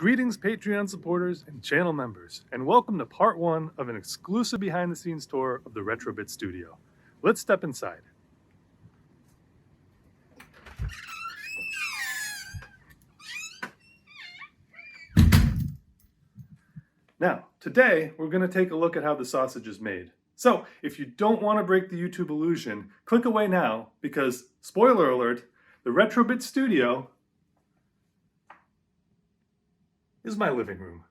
Greetings, Patreon supporters and channel members, and welcome to part one of an exclusive behind-the-scenes tour of the Retrobit Studio. Let's step inside. Now, today we're going to take a look at how the sausage is made. So, if you don't want to break the YouTube illusion, click away now because, spoiler alert, the Retrobit Studio is my living room.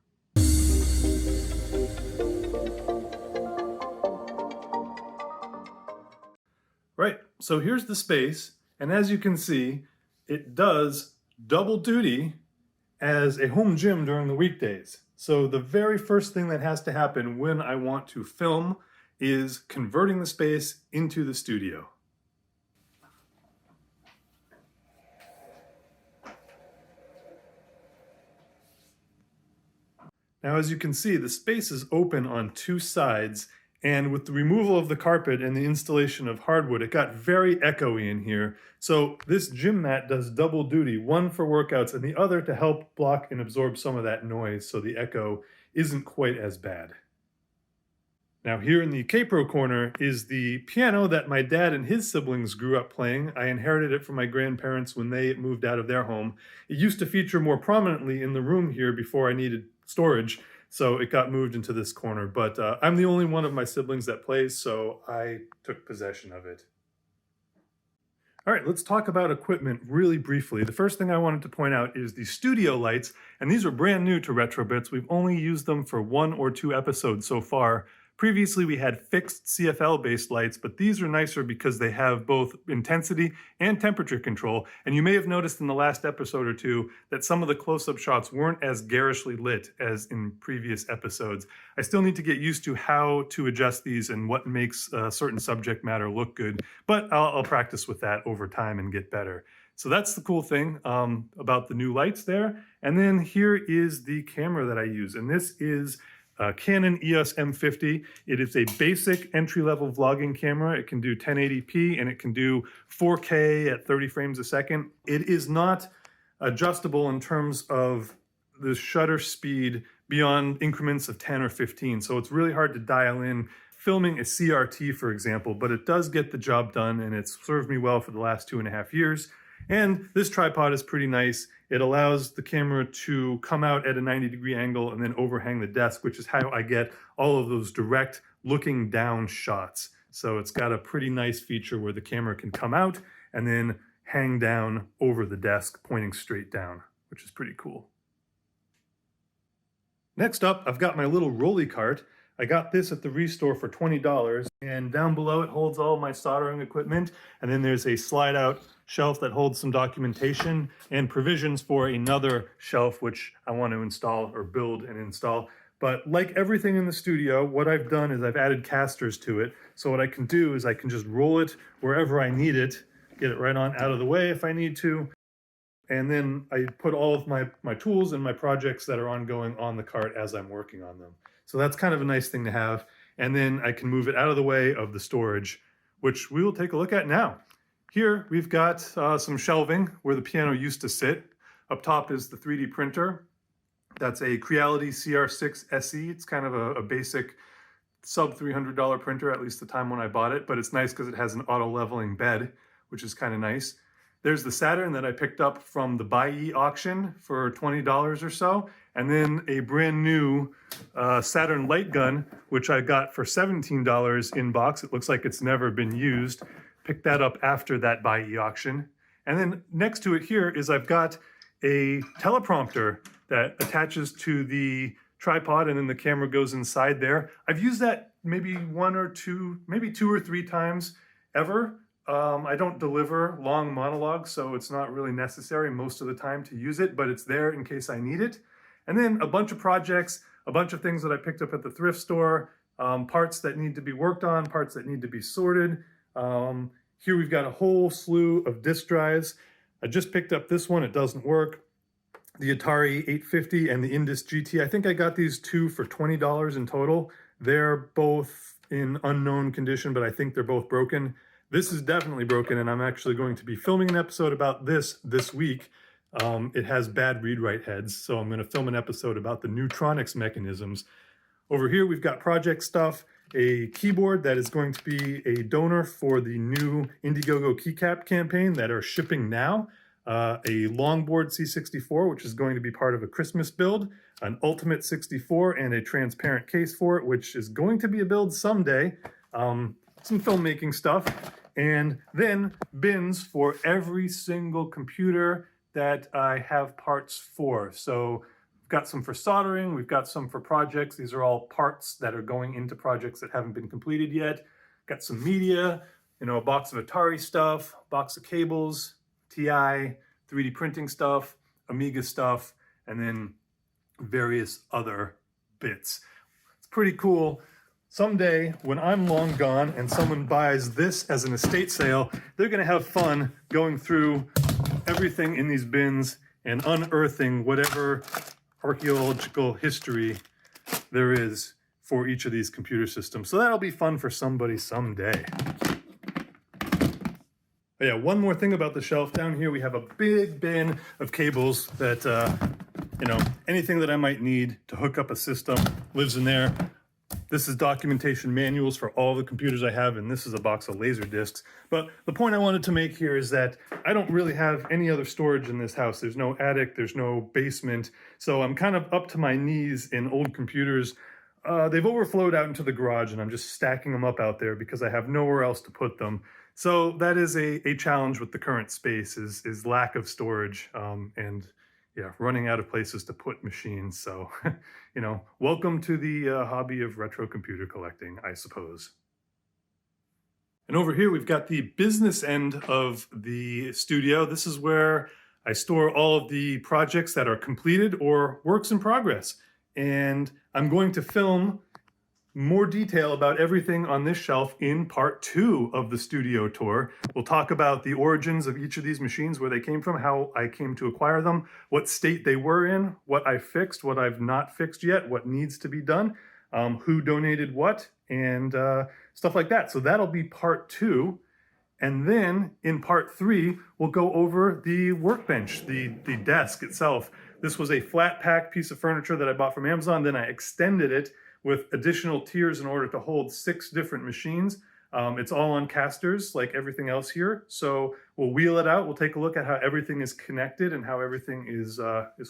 Right, so here's the space, and as you can see, it does double duty as a home gym during the weekdays. So the very first thing that has to happen when I want to film is converting the space into the studio. Now, as you can see, the space is open on two sides, and with the removal of the carpet and the installation of hardwood, it got very echoey in here. So this gym mat does double duty, one for workouts and the other to help block and absorb some of that noise so the echo isn't quite as bad. Now here in the K-Pro corner is the piano that my dad and his siblings grew up playing. I inherited it from my grandparents when they moved out of their home. It used to feature more prominently in the room here before I needed storage, so it got moved into this corner. But I'm the only one of my siblings that plays, so I took possession of it. All right, let's talk about equipment really briefly. The first thing I wanted to point out is the studio lights, and these are brand new to Retrobits. We've only used them for 1 or 2 episodes so far. Previously, we had fixed CFL-based lights, but these are nicer because they have both intensity and temperature control. And you may have noticed in the last episode or two that some of the close-up shots weren't as garishly lit as in previous episodes. I still need to get used to how to adjust these and what makes a certain subject matter look good, but I'll practice with that over time and get better. So that's the cool thing about the new lights there. And then here is the camera that I use, and this is Canon EOS M50. It is a basic entry-level vlogging camera. It can do 1080p and it can do 4K at 30 frames a second. It is not adjustable in terms of the shutter speed beyond increments of 10 or 15, so it's really hard to dial in filming a CRT, for example, but it does get the job done and it's served me well for the last 2.5 years. And this tripod is pretty nice. It allows the camera to come out at a 90-degree angle and then overhang the desk, which is how I get all of those direct looking down shots. So it's got a pretty nice feature where the camera can come out and then hang down over the desk, pointing straight down, which is pretty cool. Next up, I've got my little rolly cart. I got this at the Restore for $20, and down below it holds all my soldering equipment, and then there's a slide-out shelf that holds some documentation and provisions for another shelf which I want to install or build and install. But like everything in the studio, what I've done is I've added casters to it. So what I can do is I can just roll it wherever I need it, get it right on out of the way if I need to, and then I put all of my tools and my projects that are ongoing on the cart as I'm working on them. So that's kind of a nice thing to have. And then I can move it out of the way of the storage, which we will take a look at now. Here we've got some shelving where the piano used to sit. Up top is the 3D printer. That's a Creality CR6 SE. It's kind of a basic sub $300 printer, at least the time when I bought it, but it's nice because it has an auto leveling bed, which is kind of nice. There's the Saturn that I picked up from the Buy-E auction for $20 or so, and then a brand new Saturn light gun, which I got for $17 in box. It looks like it's never been used. Picked that up after that Buy-E auction. And then next to it here is I've got a teleprompter that attaches to the tripod, and then the camera goes inside there. I've used that maybe 1 or 2, maybe 2 or 3 times ever. I don't deliver long monologues, so it's not really necessary most of the time to use it, but it's there in case I need it. And then a bunch of projects, a bunch of things that I picked up at the thrift store, parts that need to be worked on, parts that need to be sorted. Here we've got a whole slew of disk drives. I just picked up this one, it doesn't work. The Atari 850 and the Indus GT. I think I got these 2 for $20 in total. They're both in unknown condition, but I think they're both broken. This is definitely broken, and I'm actually going to be filming an episode about this week. It has bad read-write heads, so I'm going to film an episode about the Neutronics mechanisms. Over here, we've got project stuff, a keyboard that is going to be a donor for the new Indiegogo keycap campaign that are shipping now, a longboard C64, which is going to be part of a Christmas build, an Ultimate 64, and a transparent case for it, which is going to be a build someday, some filmmaking stuff, and then bins for every single computer that I have parts for. So we've got some for soldering, we've got some for projects. These are all parts that are going into projects that haven't been completed yet. Got some media, a box of Atari stuff, box of cables, TI, 3D printing stuff, Amiga stuff, and then various other bits. It's pretty cool. Someday, when I'm long gone and someone buys this as an estate sale, they're going to have fun going through everything in these bins and unearthing whatever archaeological history there is for each of these computer systems. So that'll be fun for somebody someday. But yeah, one more thing about the shelf. Down here, we have a big bin of cables that, anything that I might need to hook up a system lives in there. This is documentation manuals for all the computers I have, and this is a box of laser discs. But the point I wanted to make here is that I don't really have any other storage in this house. There's no attic, there's no basement. So I'm kind of up to my knees in old computers. They've overflowed out into the garage, and I'm just stacking them up out there because I have nowhere else to put them. So that is a challenge with the current space is lack of storage, and yeah, running out of places to put machines. So, welcome to the hobby of retro computer collecting, I suppose. And over here, we've got the business end of the studio. This is where I store all of the projects that are completed or works in progress. And I'm going to film more detail about everything on this shelf in part 2 of the studio tour. We'll talk about the origins of each of these machines, where they came from, how I came to acquire them, what state they were in, what I fixed, what I've not fixed yet, what needs to be done, who donated what, and stuff like that. So that'll be part 2. And then in part 3, we'll go over the workbench, the desk itself. This was a flat pack piece of furniture that I bought from Amazon. Then I extended it with additional tiers in order to hold 6 different machines. It's all on casters like everything else here. So we'll wheel it out. We'll take a look at how everything is connected and how everything is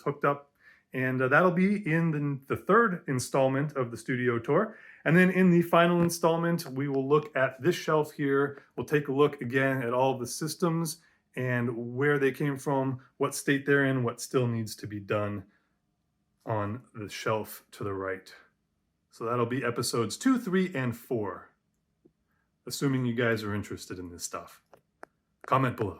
hooked up. And that'll be in the 3rd installment of the studio tour. And then in the final installment, we will look at this shelf here. We'll take a look again at all of the systems and where they came from, what state they're in, what still needs to be done on the shelf to the right. So that'll be episodes 2, 3, and 4, assuming you guys are interested in this stuff. Comment below.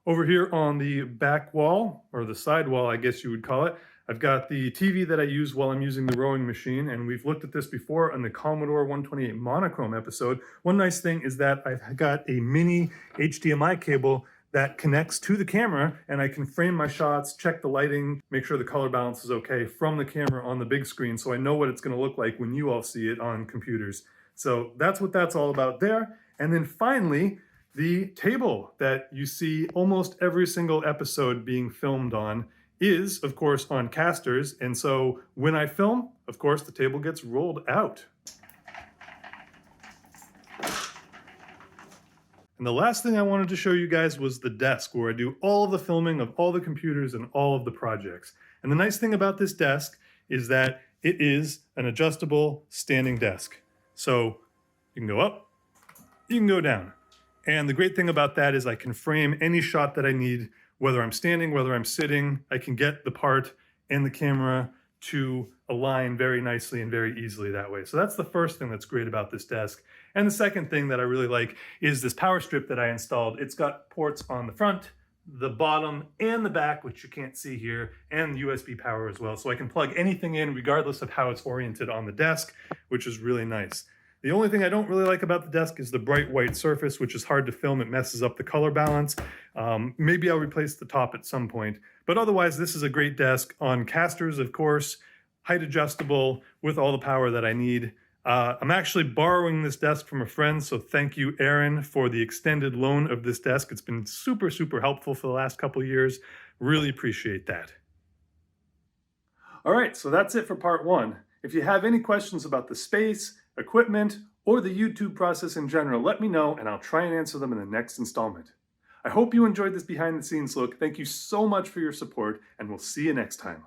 Over here on the back wall, or the side wall, I guess you would call it, I've got the TV that I use while I'm using the rowing machine, and we've looked at this before on the Commodore 128 monochrome episode. One nice thing is that I've got a mini HDMI cable that connects to the camera, and I can frame my shots, check the lighting, make sure the color balance is okay from the camera on the big screen, so I know what it's going to look like when you all see it on computers. So that's what that's all about there. And then finally, the table that you see almost every single episode being filmed on is, of course, on casters. And so when I film, of course, the table gets rolled out. And the last thing I wanted to show you guys was the desk, where I do all of the filming of all the computers and all of the projects. And the nice thing about this desk is that it is an adjustable standing desk. So you can go up, you can go down. And the great thing about that is I can frame any shot that I need, whether I'm standing, whether I'm sitting. I can get the part and the camera to align very nicely and very easily that way. So that's the first thing that's great about this desk. And the second thing that I really like is this power strip that I installed. It's got ports on the front, the bottom, and the back, which you can't see here, and USB power as well. So I can plug anything in regardless of how it's oriented on the desk, which is really nice. The only thing I don't really like about the desk is the bright white surface, which is hard to film. It messes up the color balance. Maybe I'll replace the top at some point. But otherwise, this is a great desk on casters, of course, height adjustable with all the power that I need. I'm actually borrowing this desk from a friend, so thank you, Aaron, for the extended loan of this desk. It's been super, super helpful for the last couple of years. Really appreciate that. All right, so that's it for part one. If you have any questions about the space, equipment, or the YouTube process in general, let me know and I'll try and answer them in the next installment. I hope you enjoyed this behind the scenes look. Thank you so much for your support, and we'll see you next time.